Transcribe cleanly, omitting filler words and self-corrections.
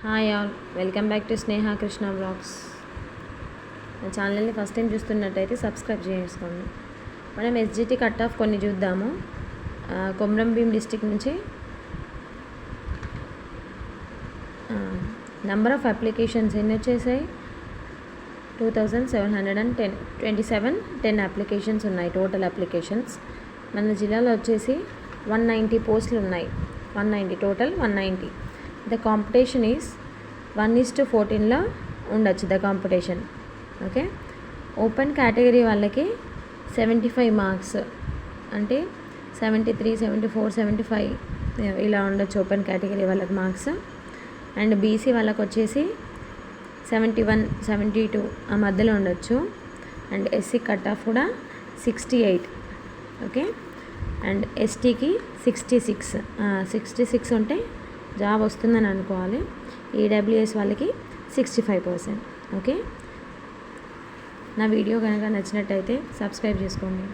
Hi all, welcome back to Sneha Krishna blogs. నా ఛానల్ని first time చూస్తున్నట్టయితే సబ్స్క్రైబ్ చేసుకోండి. మనం ఎస్జిటి కట్ ఆఫ్ కొన్ని చూద్దాము. కొమరం భీం డిస్టిక్ నుంచి నంబర్ ఆఫ్ అప్లికేషన్స్ ఎన్ని వచ్చేసాయి? 2710 అప్లికేషన్స్ ఉన్నాయి. టోటల్ అప్లికేషన్స్ మన జిల్లాలో వచ్చేసి 190 పోస్టులు ఉన్నాయి. 190 టోటల్ 190. ద కాంపిటీషన్ ఈజ్ 1:14 ఉండొచ్చు the competition. Okay, open category వాళ్ళకి 75 మార్క్స్, అంటే 73, 74, 75 ఇలా ఉండొచ్చు ఓపెన్ కేటగిరీ వాళ్ళకి మార్క్స్. అండ్ బీసీ వాళ్ళకి వచ్చేసి 71, 72 ఆ మధ్యలో ఉండొచ్చు. అండ్ ఎస్సీ కట్ ఆఫ్ కూడా 68. ఓకే, అండ్ ఎస్టీకి 66 ఉంటే జాబ్ వస్తుందని అనుకోవాలి. ఈడబ్ల్యూఎస్ వాళ్ళకి 65%. ఓకే, నా వీడియో కనుక నచ్చినట్టయితే సబ్స్క్రైబ్ చేసుకోండి.